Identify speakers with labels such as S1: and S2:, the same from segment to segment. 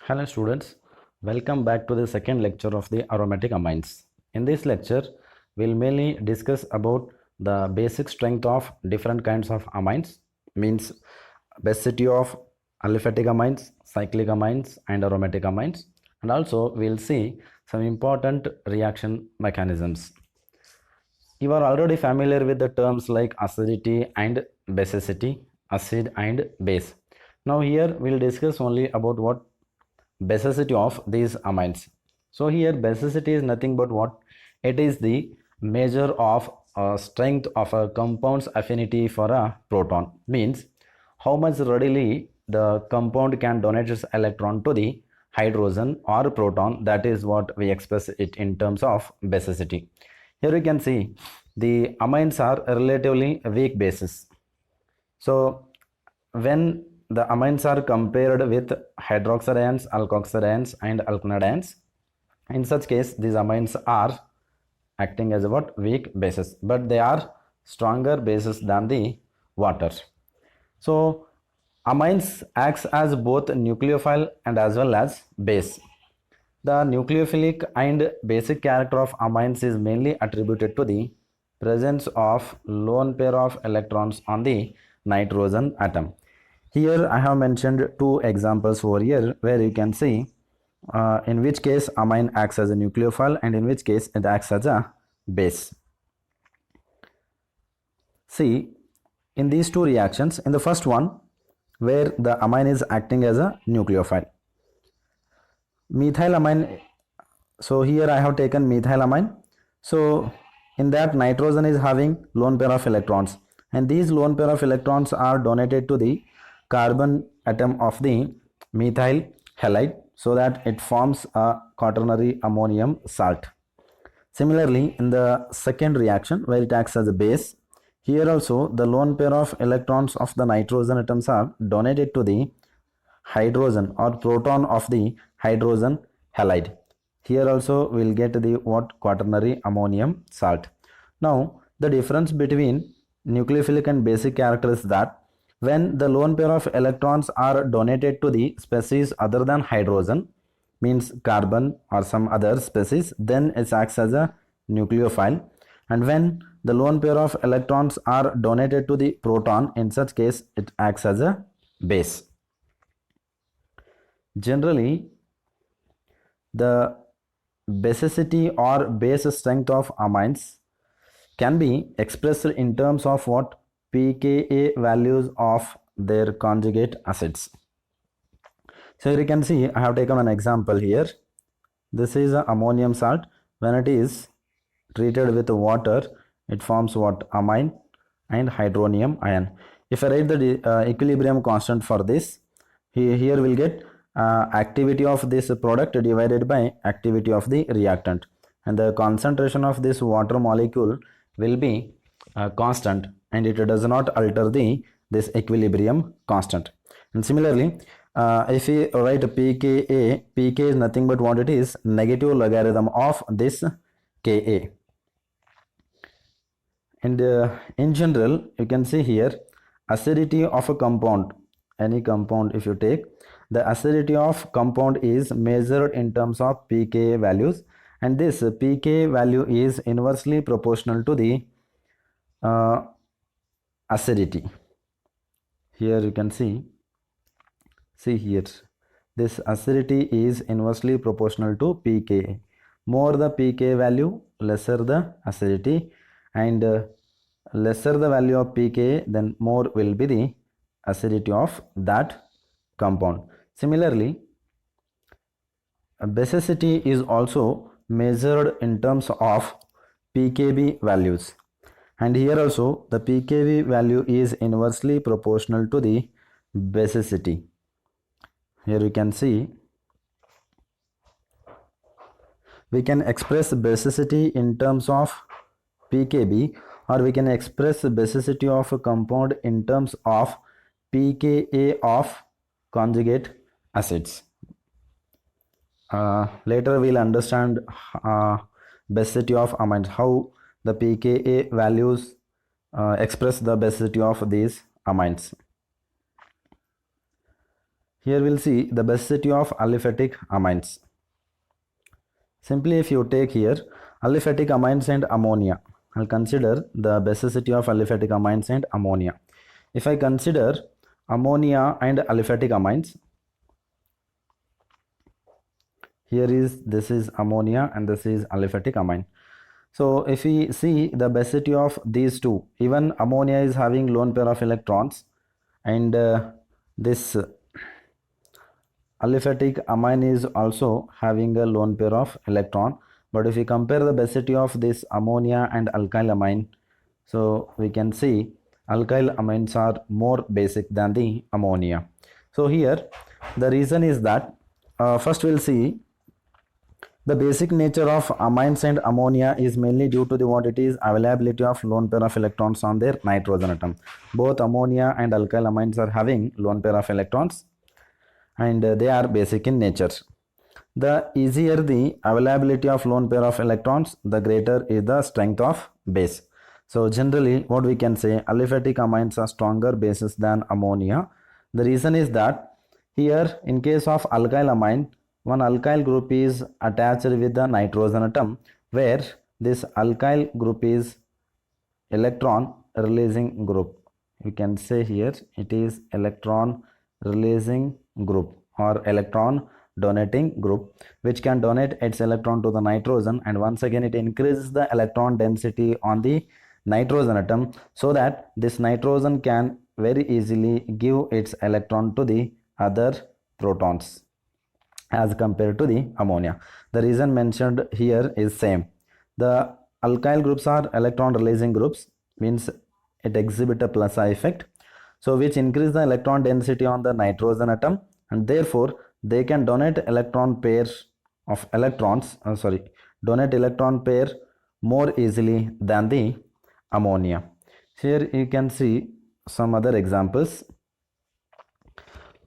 S1: Hello students, welcome back to the second lecture of the aromatic amines. In this lecture, we'll mainly discuss about the basic strength of different kinds of amines, means basicity of aliphatic amines, cyclic amines and aromatic amines, and also we'll see some important reaction mechanisms. You are already familiar with the terms like acidity and basicity, acid and base. Now here we'll discuss only about what basicity of these amines. So here basicity is nothing but what? It is the measure of strength of a compound's affinity for a proton. Means how much readily the compound can donate its electron to the hydrogen or proton. That is what we express it in terms of basicity. Here you can see the amines are relatively weak bases. So when the amines are compared with hydroxide alkoxide and alkanide ions, in such case these amines are acting as what? Weak bases, but they are stronger bases than the water. So amines acts as both nucleophile and as well as base. The nucleophilic and basic character of amines is mainly attributed to the presence of lone pair of electrons on the nitrogen atom. Here I have mentioned two examples over here where you can see in which case amine acts as a nucleophile and in which case it acts as a base. See, in these two reactions, in the first one where the amine is acting as a nucleophile, methylamine, so here I have taken methylamine. So in that nitrogen is having lone pair of electrons and these lone pair of electrons are donated to the carbon atom of the methyl halide so that it forms a quaternary ammonium salt. Similarly, in the second reaction where it acts as a base, here also the lone pair of electrons of the nitrogen atoms are donated to the hydrogen or proton of the hydrogen halide. Here also we will get the what? Quaternary ammonium salt. Now the difference between nucleophilic and basic character is that when the lone pair of electrons are donated to the species other than hydrogen, means carbon or some other species, then it acts as a nucleophile, and when the lone pair of electrons are donated to the proton, in such case it acts as a base. Generally, the basicity or base strength of amines can be expressed in terms of what? pKa values of their conjugate acids. So here you can see I have taken an example here. This is a ammonium salt. When it is treated with water, it forms what? Amine and hydronium ion. If I write the equilibrium constant for this, here we'll get activity of this product divided by activity of the reactant, and the concentration of this water molecule will be constant and it does not alter this equilibrium constant. And similarly, if we write pKa, pK is nothing but what it is? Negative logarithm of this Ka. And in general, you can see here acidity of a compound, any compound if you take, the acidity of compound is measured in terms of pKa values, and this pKa value is inversely proportional to the acidity. Here you can see here this acidity is inversely proportional to pKa. More the pKa value, lesser the acidity, and lesser the value of pKa, then more will be the acidity of that compound. Similarly, basicity is also measured in terms of pKb values, and here also the pKb value is inversely proportional to the basicity. Here you can see we can express basicity in terms of pKb, or we can express basicity of a compound in terms of pKa of conjugate acids. Later we'll understand basicity of amines, how the pKa values express the basicity of these amines. Here we'll see the basicity of aliphatic amines. Simply if you take here aliphatic amines and ammonia, I'll consider the basicity of aliphatic amines and ammonia. If I consider ammonia and aliphatic amines, this is ammonia and this is aliphatic amine. So if we see the basicity of these two, even ammonia is having lone pair of electrons, and this aliphatic amine is also having a lone pair of electron. But if we compare the basicity of this ammonia and alkyl amine, so we can see alkyl amines are more basic than the ammonia. So here the reason is that first we'll see the basic nature of amines and ammonia is mainly due to the what it is availability of lone pair of electrons on their nitrogen atom. Both ammonia and alkyl amines are having lone pair of electrons, and they are basic in nature. The easier the availability of lone pair of electrons, the greater is the strength of base. So generally what we can say, aliphatic amines are stronger bases than ammonia. The reason is that here in case of alkyl amine, one alkyl group is attached with the nitrogen atom, where this alkyl group is electron releasing group. You can say here it is electron releasing group or electron donating group, which can donate its electron to the nitrogen, and once again it increases the electron density on the nitrogen atom, so that this nitrogen can very easily give its electron to the other protons as compared to the ammonia. The reason mentioned here is same. The alkyl groups are electron releasing groups, means it exhibit a plus I effect, so which increase the electron density on the nitrogen atom, and therefore they can donate electron pair of electrons donate electron pair more easily than the ammonia. Here you can see some other examples.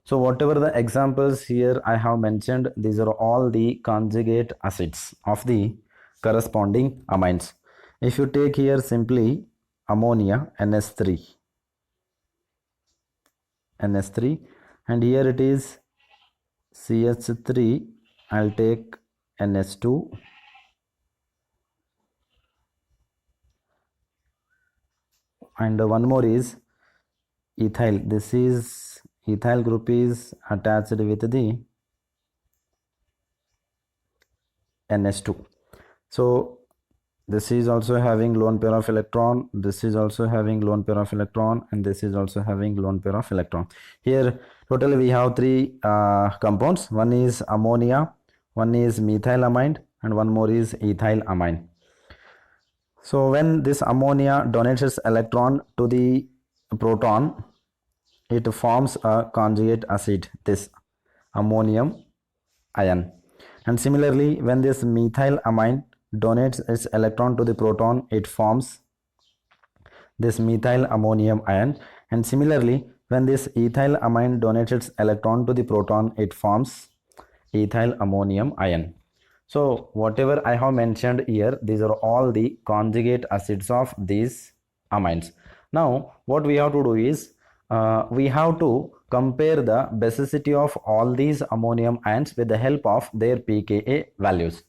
S1: So whatever the examples here I have mentioned, these are all the conjugate acids of the corresponding amines. If you take here simply ammonia, NH3, and here it is CH3, I'll take NH2, and one more is ethyl. This is ethyl group is attached with the NH2. So this is also having lone pair of electron, this is also having lone pair of electron, and this is also having lone pair of electron. Here totally we have three compounds. One is ammonia, one is methylamine, and one more is ethyl amine. So when this ammonia donates its electron to the proton, it forms a conjugate acid, this ammonium ion. And similarly, when this methyl amine donates its electron to the proton, it forms this methyl ammonium ion. And similarly, when this ethyl amine donates its electron to the proton, it forms ethyl ammonium ion. So whatever I have mentioned here, these are all the conjugate acids of these amines. Now what we have to do is we have to compare the basicity of all these ammonium ions with the help of their pKa values.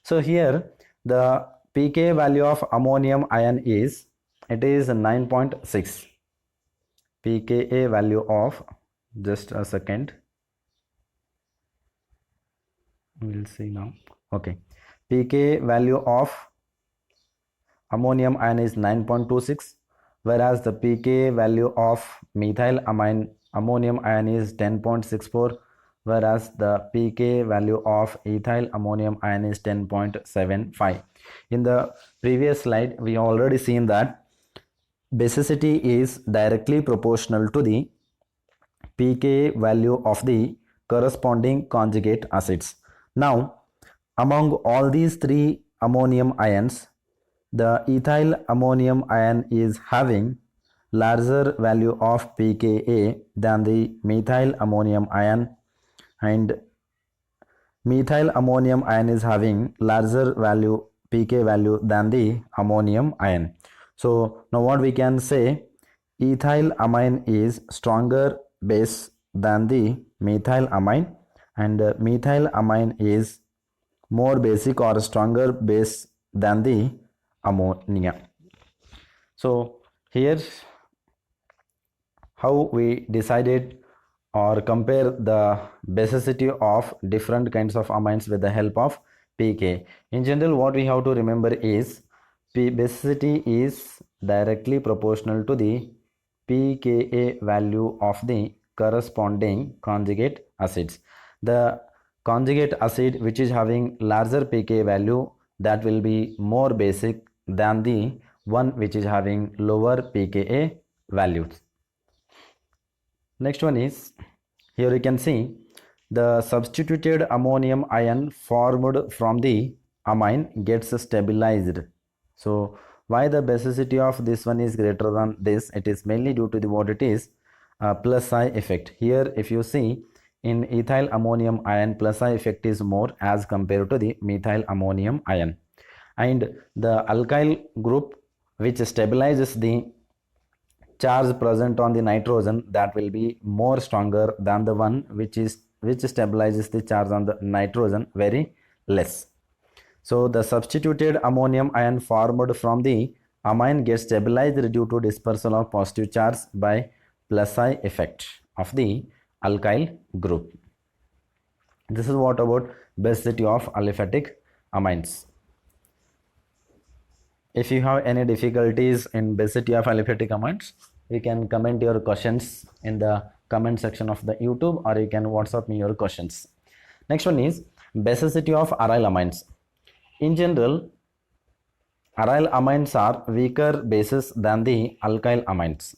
S1: So here the pKa value of ammonium ion is 9.6. pKa value of, just a second, we'll see now. Okay, pKa value of ammonium ion is 9.26, whereas the pKa value of methyl ammonium ion is 10.64, whereas the pKa value of ethyl ammonium ion is 10.75. In the previous slide we already seen that basicity is directly proportional to the pKa value of the corresponding conjugate acids. Now among all these three ammonium ions, the ethyl ammonium ion is having larger value of pKa than the methyl ammonium ion, and methyl ammonium ion is having larger value pK value than the ammonium ion. So now what we can say, ethyl amine is stronger base than the methylamine, and methylamine is more basic or stronger base than the ammonia. So here how we decided or compare the basicity of different kinds of amines with the help of pK. In general, what we have to remember is basicity is directly proportional to the pKa value of the corresponding conjugate acids. The conjugate acid which is having larger pKa value, that will be more basic than the one which is having lower pKa values. Next one is, here you can see the substituted ammonium ion formed from the amine gets stabilized. So why the basicity of this one is greater than this? It is mainly due to the what it is plus I effect. Here if you see, in ethyl ammonium ion, plus I effect is more as compared to the methyl ammonium ion, and the alkyl group which stabilizes the charge present on the nitrogen, that will be more stronger than the one which stabilizes the charge on the nitrogen very less. So the substituted ammonium ion formed from the amine gets stabilized due to dispersal of positive charge by plus I effect of the alkyl group. This is what about basicity of aliphatic amines. If you have any difficulties in basicity of aliphatic amines, you can comment your questions in the comment section of the YouTube, or you can WhatsApp me your questions. Next one is basicity of aryl amines. In general, aryl amines are weaker bases than the alkyl amines.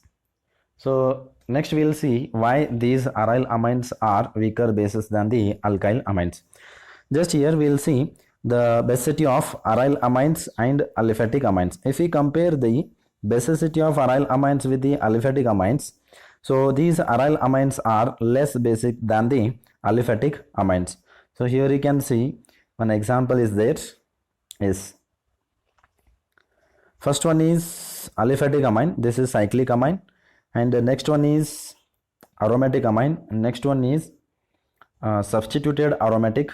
S1: So next we will see why these aryl amines are weaker bases than the alkyl amines. Just here we will see the basicity of aryl amines and aliphatic amines. If we compare the basicity of aryl amines with the aliphatic amines, so these aryl amines are less basic than the aliphatic amines. So here you can see one example is there. Is first one is aliphatic amine, this is cyclic amine, and the next one is aromatic amine, next one is substituted aromatic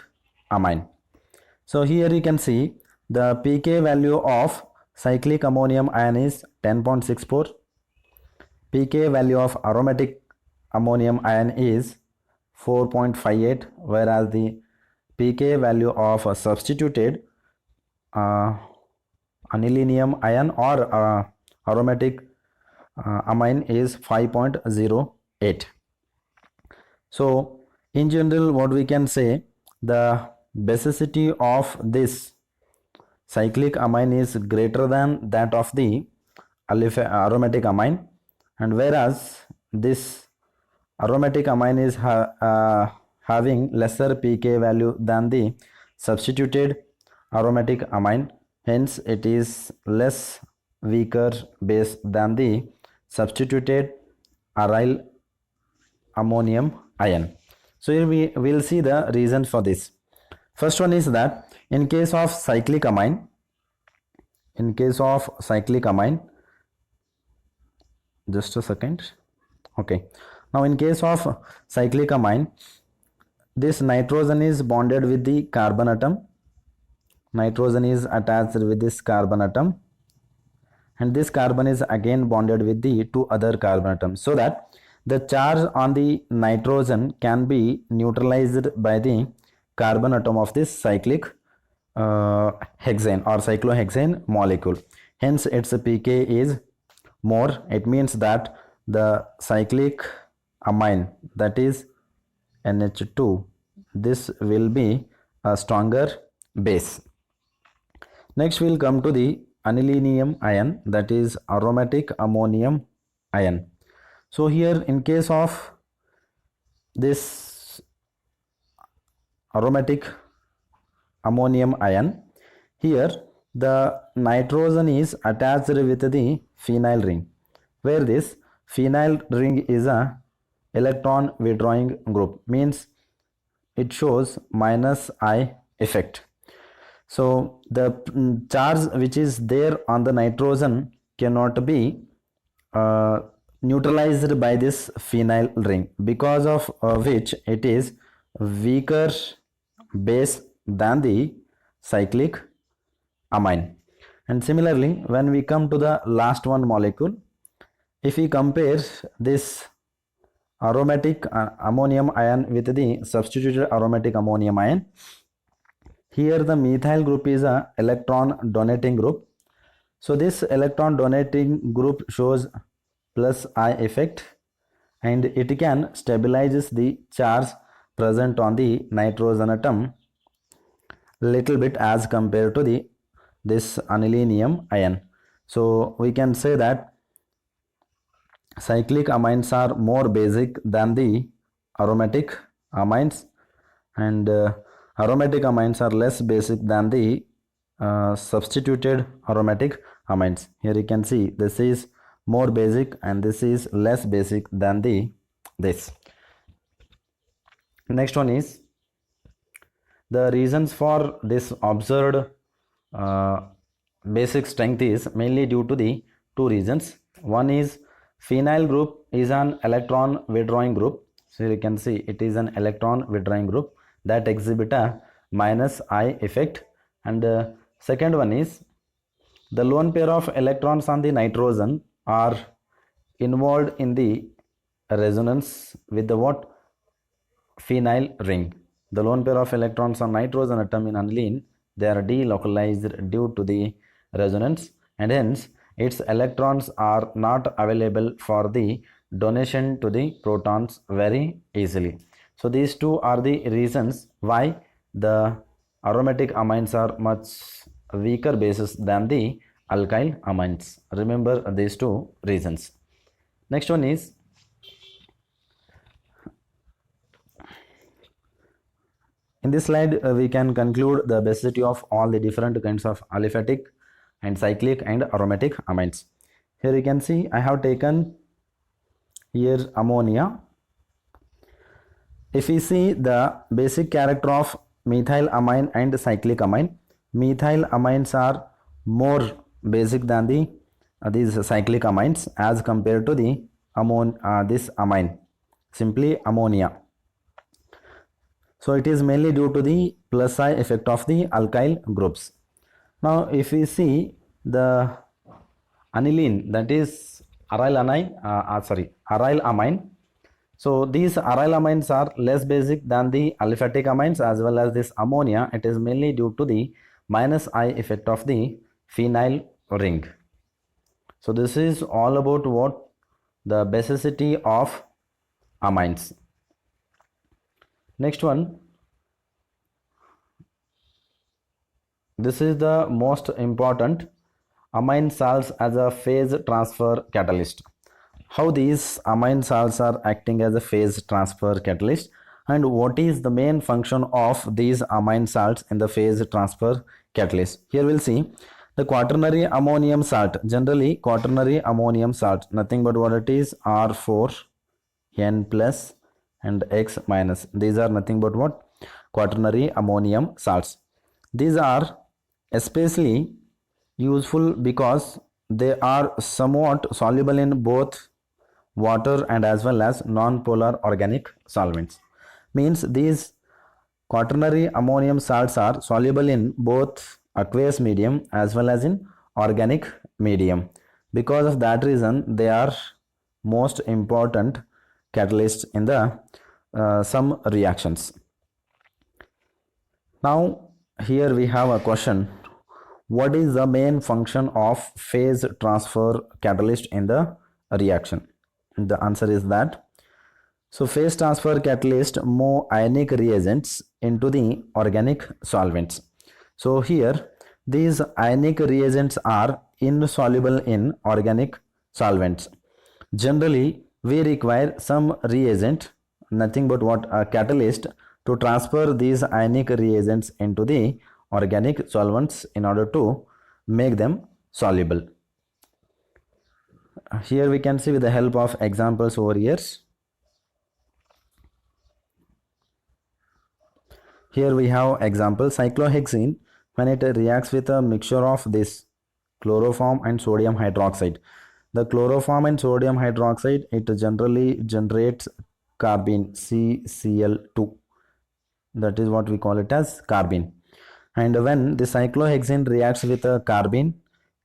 S1: amine. So here you can see the pK value of cyclic ammonium ion is 10.64, pK value of aromatic ammonium ion is 4.58, whereas the pK value of a substituted anilinium ion or aromatic amine is 5.08. So in general, what we can say, the basicity of this cyclic amine is greater than that of the aromatic amine, and whereas this aromatic amine is having lesser pK value than the substituted aromatic amine, hence it is less weaker base than the substituted aryl ammonium ion. So here we will see the reasons for this. First one is that in case of cyclic amine, just a second. Okay, now in case of cyclic amine, this nitrogen is bonded with the carbon atom, nitrogen is attached with this carbon atom, and this carbon is again bonded with the two other carbon atoms, so that the charge on the nitrogen can be neutralized by the carbon atom of this cyclic hexane or cyclohexane molecule. Hence its pK is more. It means that the cyclic amine, that is NH2, this will be a stronger base. Next we will come to the anilinium ion, that is aromatic ammonium ion. So here in case of this aromatic ammonium ion, here the nitrogen is attached with the phenyl ring, where this phenyl ring is a electron withdrawing group, means it shows minus I effect. So the charge which is there on the nitrogen cannot be neutralized by this phenyl ring, because of which it is weaker base than the cyclic amine. And similarly, when we come to the last one molecule, if we compare this aromatic ammonium ion with the substituted aromatic ammonium ion, here the methyl group is a electron donating group. So this electron donating group shows plus I effect, and it can stabilizes the charge present on the nitrogen atom little bit as compared to the this anilinium ion. So we can say that cyclic amines are more basic than the aromatic amines, and aromatic amines are less basic than the substituted aromatic amines. Here you can see this is more basic and this is less basic than the this. Next one is the reasons for this observed uh, basic strength is mainly due to the two reasons. One is phenyl group is an electron withdrawing group. So you can see it is an electron withdrawing group that exhibit a minus I effect. And second one is the lone pair of electrons on the nitrogen are involved in the resonance with the what? Phenyl ring. The lone pair of electrons on nitrogen atom in aniline, they are delocalized due to the resonance, and hence its electrons are not available for the donation to the protons very easily. So these two are the reasons why the aromatic amines are much weaker bases than the alkyl amines. Remember these two reasons. Next one is in this slide we can conclude the basicity of all the different kinds of aliphatic and cyclic and aromatic amines. Here you can see I have taken here ammonia. If we see the basic character of methyl amine and cyclic amine, methyl amines are more basic than the these cyclic amines as compared to the this amine, simply ammonia. So it is mainly due to the plus I effect of the alkyl groups. Now if we see the aniline, that is aryl amine. So these aryl amines are less basic than the aliphatic amines as well as this ammonia. It is mainly due to the minus I effect of the phenyl ring. So this is all about what? The basicity of amines. Next one, this is the most important, amine salts as a phase transfer catalyst. How these amine salts are acting as a phase transfer catalyst, and what is the main function of these amine salts in the phase transfer catalyst. Here we'll see the quaternary ammonium salt. Generally quaternary ammonium salt, nothing but what it is, R4 N plus and X minus. These are nothing but what? Quaternary ammonium salts. These are especially useful because they are somewhat soluble in both water and as well as non-polar organic solvents. Means these quaternary ammonium salts are soluble in both aqueous medium as well as in organic medium. Because of that reason they are most important catalysts in the some reactions. Now here we have a question: what is the main function of phase transfer catalyst in the reaction? The answer is that so phase transfer catalyst move ionic reagents into the organic solvents. So here these ionic reagents are insoluble in organic solvents. Generally we require some reagent, nothing but what? A catalyst, to transfer these ionic reagents into the organic solvents in order to make them soluble. Here we can see with the help of examples over here. Here we have example: cyclohexene, when it reacts with a mixture of this chloroform and sodium hydroxide, the chloroform and sodium hydroxide, it generally generates carbene, CCl2. That is what we call it as carbene. And when the cyclohexene reacts with a carbene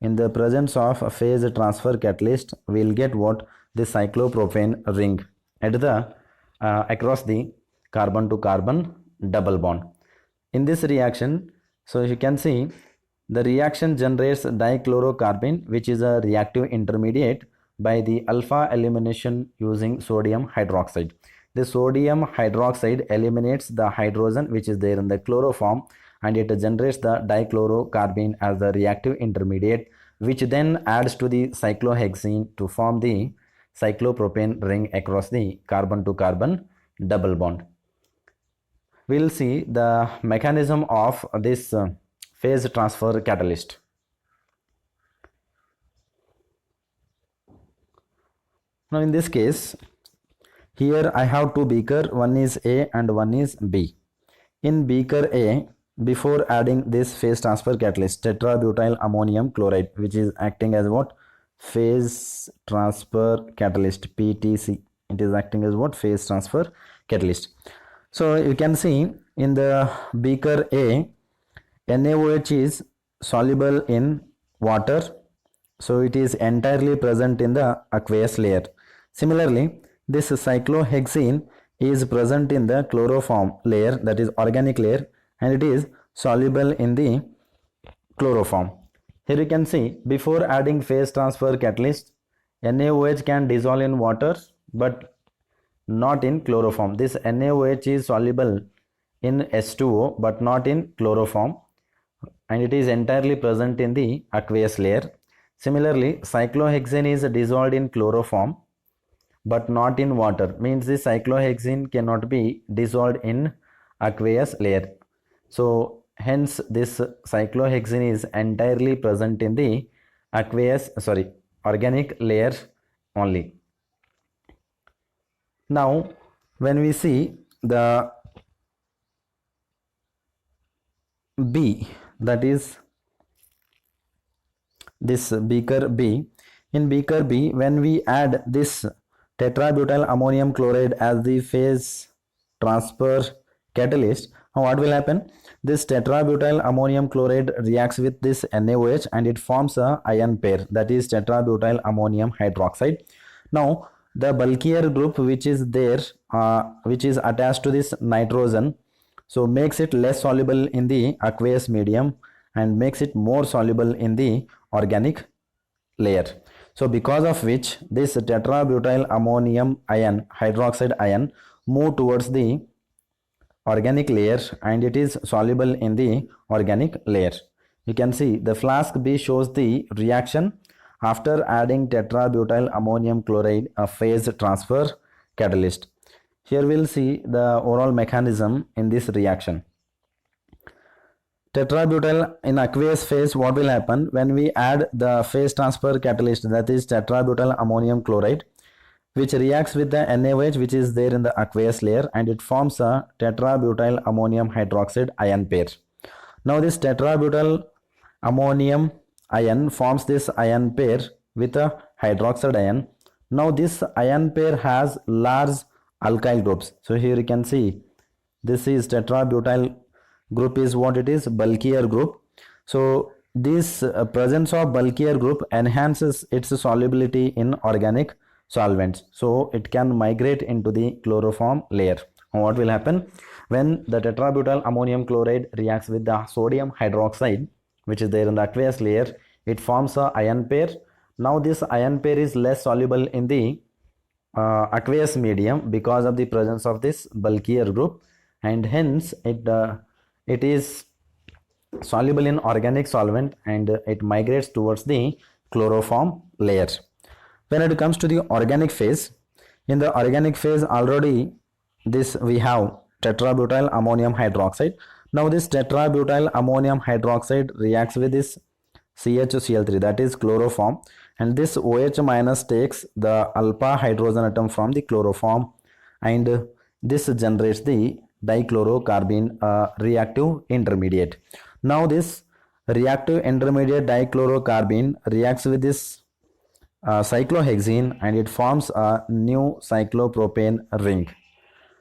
S1: in the presence of a phase transfer catalyst, we will get what? The cyclopropane ring at the across the carbon to carbon double bond. In this reaction, so you can see the reaction generates dichlorocarbene, which is a reactive intermediate by the alpha elimination using sodium hydroxide. The sodium hydroxide eliminates the hydrogen which is there in the chloroform, and it generates the dichlorocarbene as the reactive intermediate, which then adds to the cyclohexene to form the cyclopropane ring across the carbon to carbon double bond. We will see the mechanism of this phase transfer catalyst. Now in this case, here I have two beakers, one is A and one is B. In beaker A, before adding this phase transfer catalyst, tetrabutyl ammonium chloride, which is acting as what? Phase transfer catalyst, PTC. It is acting as what? Phase transfer catalyst. So you can see in the beaker A, NaOH is soluble in water, so it is entirely present in the aqueous layer. Similarly, this cyclohexene is present in the chloroform layer, that is organic layer, and it is soluble in the chloroform. Here you can see, before adding phase transfer catalyst, NaOH can dissolve in water but not in chloroform. This NaOH is soluble in H2O but not in chloroform, and it is entirely present in the aqueous layer. Similarly, cyclohexane is dissolved in chloroform but not in water, means the cyclohexane cannot be dissolved in aqueous layer. So hence this cyclohexane is entirely present in the organic layer only. Now when we see the B, that is this beaker B, in beaker B, when we add this tetrabutyl ammonium chloride as the phase transfer catalyst, what will happen? This tetrabutyl ammonium chloride reacts with this NaOH and it forms a ion pair, that is tetrabutyl ammonium hydroxide. Now the bulkier group which is there, which is attached to this nitrogen, so makes it less soluble in the aqueous medium and makes it more soluble in the organic layer. So because of which this tetrabutyl ammonium ion, hydroxide ion, move towards the organic layer and it is soluble in the organic layer. You can see the flask B shows the reaction after adding tetrabutyl ammonium chloride, a phase transfer catalyst. Here we will see the overall mechanism in this reaction. Tetrabutyl in aqueous phase, what will happen when we add the phase transfer catalyst, that is tetrabutyl ammonium chloride, which reacts with the NaOH which is there in the aqueous layer and it forms a tetrabutyl ammonium hydroxide ion pair. Now this tetrabutyl ammonium ion forms this ion pair with a hydroxide ion. Now this ion pair has large alkyl groups. So here you can see this is tetrabutyl group is what it is, bulkier group. So this presence of bulkier group enhances its solubility in organic solvents, so it can migrate into the chloroform layer. What will happen when the tetrabutyl ammonium chloride reacts with the sodium hydroxide which is there in the aqueous layer? It forms a ion pair. Now this ion pair is less soluble in the aqueous medium because of the presence of this bulkier group, and hence it is soluble in organic solvent and it migrates towards the chloroform layer. When it comes to the organic phase, in the organic phase already this we have tetrabutyl ammonium hydroxide. Now this tetrabutyl ammonium hydroxide reacts with this CHCl3, that is chloroform, and this OH minus takes the alpha hydrogen atom from the chloroform and this generates the dichlorocarbene reactive intermediate. Now this reactive intermediate dichlorocarbene reacts with this cyclohexene and it forms a new cyclopropane ring.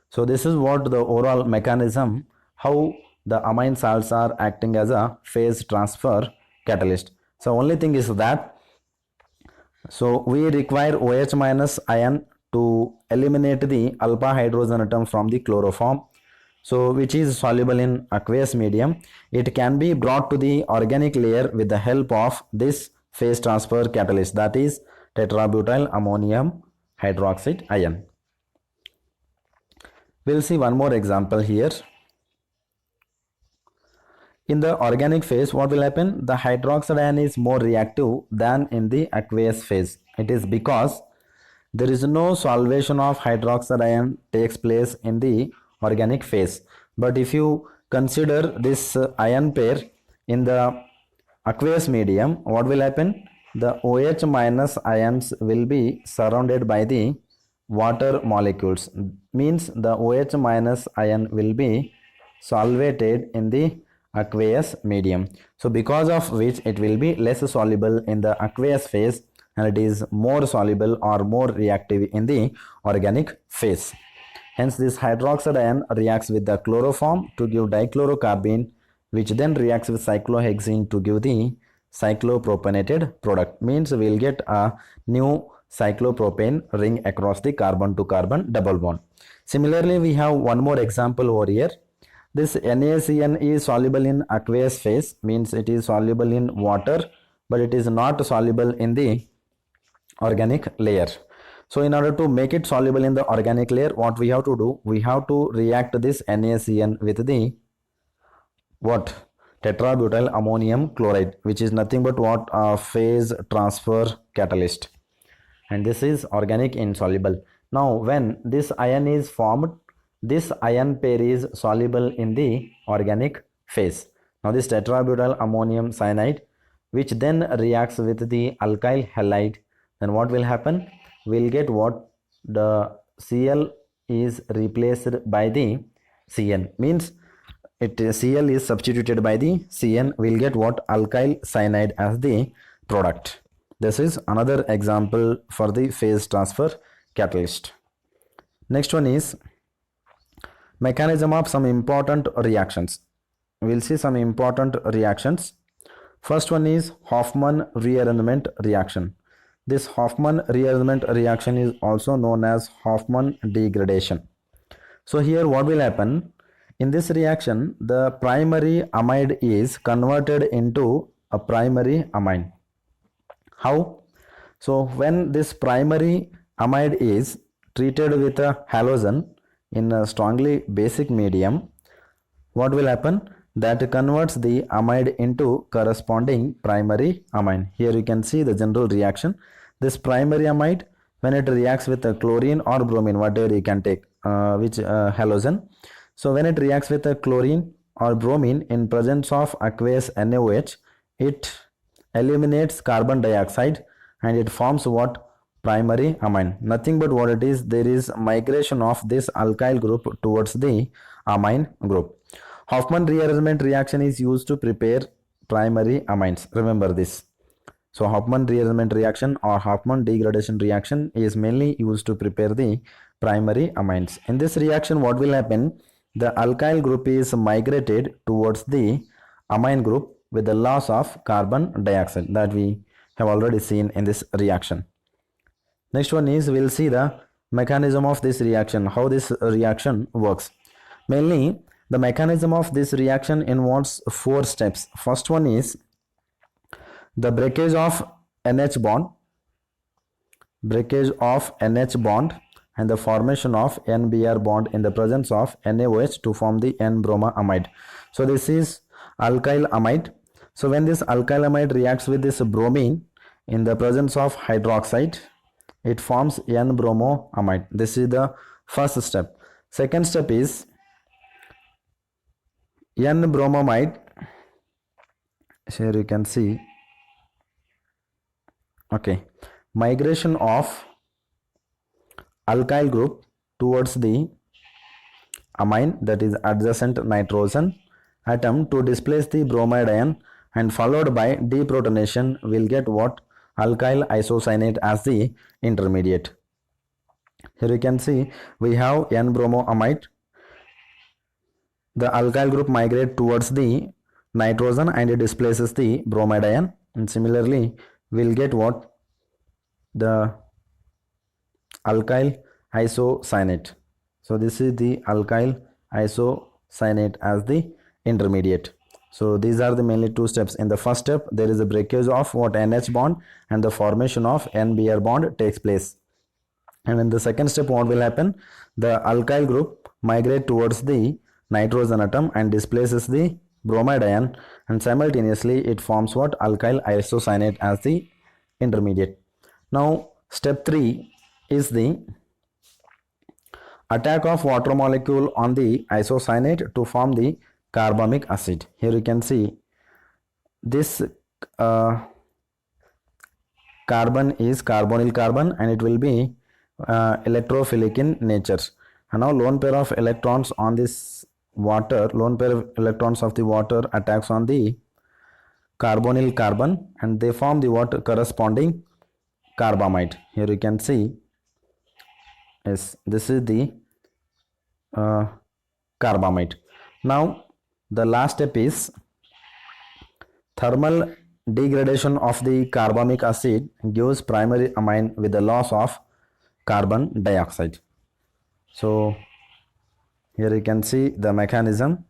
S1: So this is what the overall mechanism, how the amine salts are acting as a phase transfer catalyst. So only thing is that, so we require OH minus ion to eliminate the alpha hydrogen atom from the chloroform, so which is soluble in aqueous medium. It can be brought to the organic layer with the help of this phase transfer catalyst, that is tetrabutyl ammonium hydroxide ion. We'll see one more example here. In the organic phase, what will happen? The hydroxide ion is more reactive than in the aqueous phase. It is because there is no solvation of hydroxide ion takes place in the organic phase. But if you consider this ion pair in the aqueous medium, what will happen? The OH minus ions will be surrounded by the water molecules, means the OH minus ion will be solvated in the aqueous medium. So because of which it will be less soluble in the aqueous phase and it is more soluble or more reactive in the organic phase. Hence this hydroxide ion reacts with the chloroform to give dichlorocarbene, which then reacts with cyclohexene to give the cyclopropanated product, means we will get a new cyclopropane ring across the carbon to carbon double bond. Similarly, we have one more example over here. This NaCN is soluble in aqueous phase, means it is soluble in water, but it is not soluble in the organic layer. So in order to make it soluble in the organic layer, what we have to do? We have to react this NaCN with the what? Tetrabutyl ammonium chloride, which is nothing but what? A phase transfer catalyst. And this is organic insoluble. Now when this ion is formed, this ion pair is soluble in the organic phase. Now this tetrabutyl ammonium cyanide, which then reacts with the alkyl halide, then what will happen? We'll get what? The Cl is replaced by the Cn, means Cl is substituted by the Cn. We'll get what? Alkyl cyanide as the product. This is another example for the phase transfer catalyst. Next one is mechanism of some important reactions. We'll see some important reactions. First one is Hoffmann rearrangement reaction. This Hoffmann rearrangement reaction is also known as Hoffmann degradation. So here what will happen? In this reaction, the primary amide is converted into a primary amine. How? So when this primary amide is treated with a halogen in a strongly basic medium, what will happen? That converts the amide into corresponding primary amine. Here you can see the general reaction. This primary amide, when it reacts with a chlorine or bromine, whatever you can take, which halogen. So when it reacts with a chlorine or bromine in presence of aqueous NaOH, it eliminates carbon dioxide and it forms what? Primary amine. Nothing but what it is, there is migration of this alkyl group towards the amine group. Hoffmann rearrangement reaction is used to prepare primary amines. Remember this. So Hoffmann rearrangement reaction or Hoffmann degradation reaction is mainly used to prepare the primary amines. In this reaction, what will happen? The alkyl group is migrated towards the amine group with the loss of carbon dioxide that we have already seen in this reaction. Next one is, we'll see the mechanism of this reaction, how this reaction works. Mainly, the mechanism of this reaction involves 4 steps. First one is the breakage of NH bond and the formation of NBr bond in the presence of NaOH to form the N-bromoamide. So this is alkyl amide. So when this alkyl amide reacts with this bromine in the presence of hydroxide, it forms N-bromoamide. This is the first step. Second step is N-bromamide. Here you can see, okay, migration of alkyl group towards the amine, that is adjacent nitrogen atom, to displace the bromide ion, and followed by deprotonation will get what? alkyl isocyanate as the intermediate. Here you can see we have N-bromoamide. The alkyl group migrates towards the nitrogen and it displaces the bromide ion, and similarly we'll get what? The alkyl isocyanate. So this is the alkyl isocyanate as the intermediate. So these are the mainly two steps. In the first step there is a breakage of what? NH bond, and the formation of N-Br bond takes place. And in the second step what will happen? The alkyl group migrate towards the nitrogen atom and displaces the bromide ion, and simultaneously it forms what? Alkyl isocyanate as the intermediate. Now step 3 is the attack of water molecule on the isocyanate to form the carbamic acid. Here you can see this carbon is carbonyl carbon and it will be electrophilic in nature. And now lone pair of electrons on this water, lone pair of electrons of the water attacks on the carbonyl carbon and they form the what? Corresponding carbamide. Here you can see, yes, this is the carbamide. Now the last step is thermal degradation of the carbamic acid gives primary amine with the loss of carbon dioxide. So here you can see the mechanism.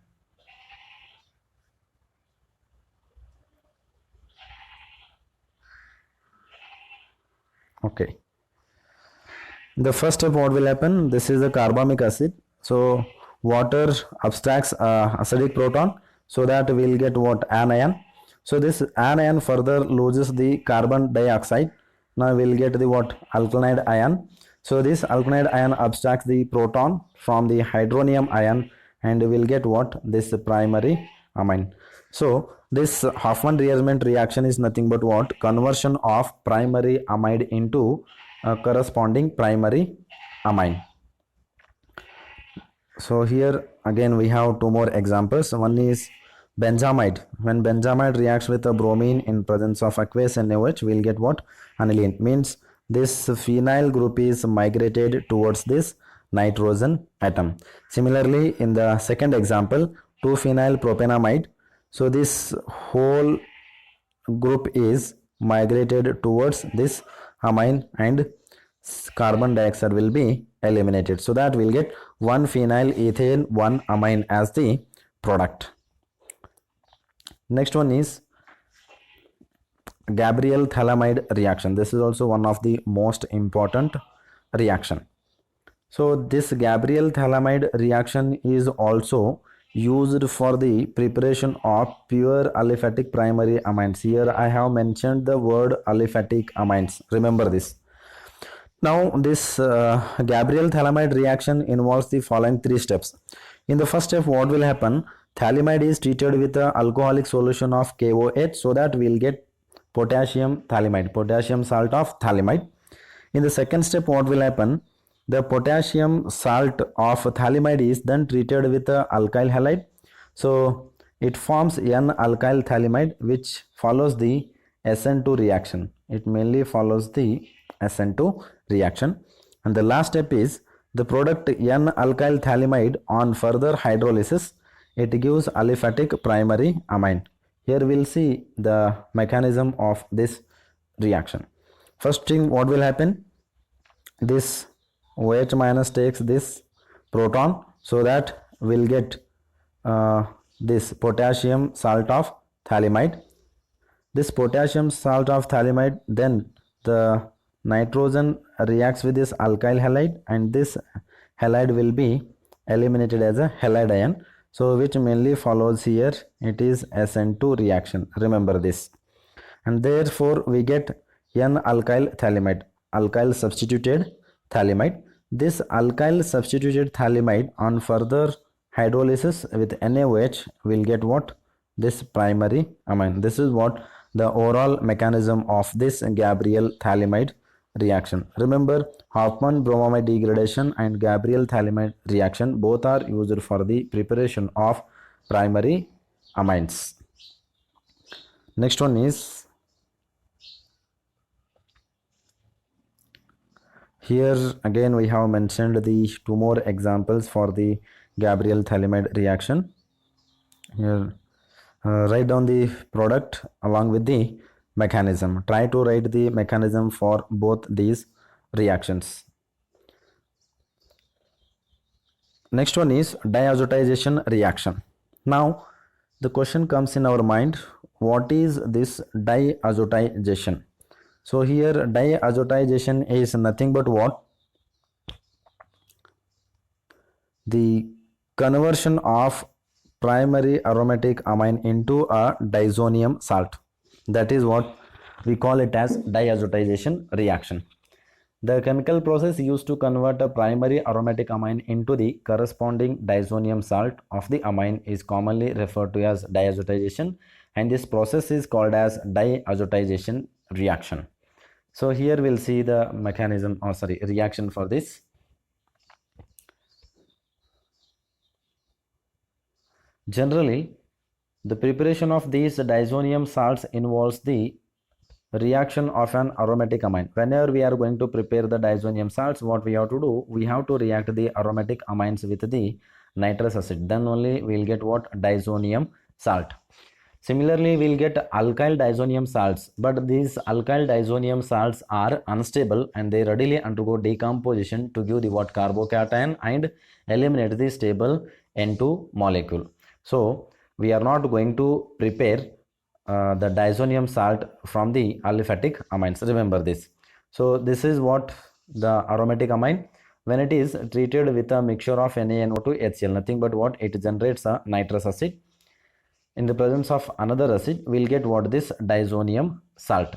S1: Okay, the first step what will happen? This is the carbamic acid. So water abstracts acidic proton, so that we will get what? Anion. So this anion further loses the carbon dioxide. Now we will get the what? Alkylamide ion. So this alkylamide ion abstracts the proton from the hydronium ion and we will get what? This primary amine. So this Hoffmann rearrangement reaction is nothing but what? Conversion of primary amide into a corresponding primary amine. So here again we have two more examples. One is benzamide. When benzamide reacts with a bromine in presence of aqueous NaOH, we will get what? Aniline. Means this phenyl group is migrated towards this nitrogen atom. Similarly, in the second example, 2-phenyl propanamide. So this whole group is migrated towards this amine and carbon dioxide will be eliminated. So that we'll get 1-phenyl ethane 1-amine as the product. Next one is Gabriel phthalimide reaction. This is also one of the most important reaction. So this Gabriel phthalimide reaction is also used for the preparation of pure aliphatic primary amines. Here I have mentioned the word aliphatic amines. Remember this. Now this Gabriel phthalimide reaction involves the following 3 steps. In the first step what will happen? Phthalimide is treated with an alcoholic solution of KOH, so that we will get potassium phthalimide, potassium salt of phthalimide. In the second step what will happen? The potassium salt of phthalimide is then treated with a alkyl halide. So it forms N-alkyl phthalimide which follows the SN2 reaction. It mainly follows the SN2 reaction. And the last step is the product N-alkyl phthalimide on further hydrolysis. It gives aliphatic primary amine. Here we will see the mechanism of this reaction. First thing what will happen? This OH minus takes this proton, so that we will get this potassium salt of phthalimide. This potassium salt of phthalimide, then the nitrogen reacts with this alkyl halide and this halide will be eliminated as a halide ion. So which mainly follows here, it is SN2 reaction. Remember this. And therefore we get N-alkyl phthalimide, alkyl substituted phthalimide. This alkyl substituted phthalimide on further hydrolysis with NaOH will get what? This primary amine. This is what the overall mechanism of this Gabriel phthalimide reaction. Remember, Hoffmann bromamide degradation and Gabriel phthalimide reaction both are used for the preparation of primary amines. Next one is Here again we have mentioned the two more examples for the Gabriel phthalimide reaction. Here write down the product along with the mechanism. Try to write the mechanism for both these reactions. Next one is diazotization reaction. Now the question comes in our mind, what is this diazotization? So here diazotization is nothing but what? The conversion of primary aromatic amine into a diazonium salt. That is what we call it as diazotization reaction. The chemical process used to convert a primary aromatic amine into the corresponding diazonium salt of the amine is commonly referred to as diazotization, and this process is called as diazotization reaction. So here we'll see the mechanism reaction for this. Generally, the preparation of these diazonium salts involves the reaction of an aromatic amine. Whenever we are going to prepare the diazonium salts, what we have to do? We have to react the aromatic amines with the nitrous acid. Then only we will get what? Diazonium salt. Similarly, we will get alkyl diazonium salts, but these alkyl diazonium salts are unstable and they readily undergo decomposition to give the what? Carbocation and eliminate the stable N2 molecule. So we are not going to prepare the diazonium salt from the aliphatic amines. Remember this. So this is what the aromatic amine, when it is treated with a mixture of NaNO2 HCl, nothing but what? It generates a nitrous acid. In the presence of another acid, we'll get what? This diazonium salt.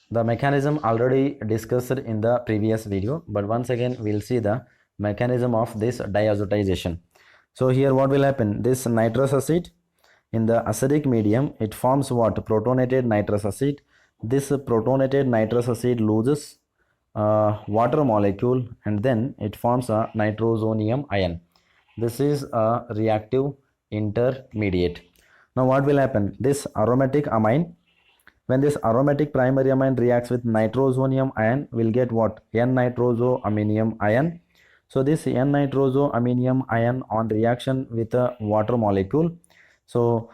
S1: The mechanism already discussed in the previous video, but once again we'll see the mechanism of this diazotization. So here what will happen? This nitrous acid in the acidic medium, it forms what? Protonated nitrous acid. This protonated nitrous acid loses water molecule and then it forms a nitrosonium ion. This is a reactive intermediate. Now what will happen? This aromatic amine, when this aromatic primary amine reacts with nitrosonium ion, will get what? N-nitrosoaminium ion. So this N-nitrosoaminium ion on reaction with a water molecule, so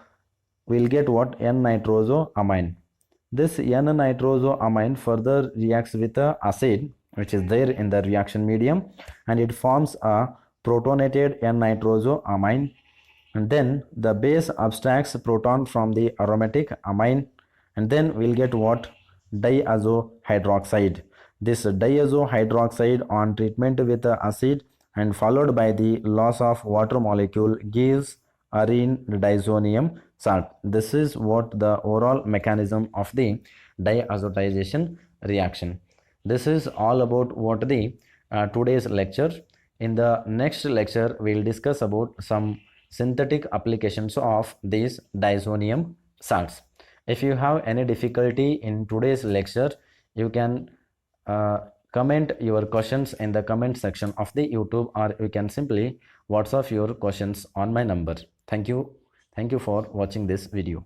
S1: we'll get what? N-nitrosoamine. This N-nitrosoamine further reacts with a acid which is there in the reaction medium and it forms a protonated N-nitrosoamine, and then the base abstracts proton from the aromatic amine and then we'll get what? Diazohydroxide. This diazohydroxide on treatment with the acid and followed by the loss of water molecule gives arene diazonium salt. This is what the overall mechanism of the diazotization reaction. This is all about what the today's lecture. In the next lecture, we will discuss about some synthetic applications of these diazonium salts. If you have any difficulty in today's lecture, you can comment your questions in the comment section of the YouTube, or you can simply WhatsApp your questions on my number. Thank you for watching this video.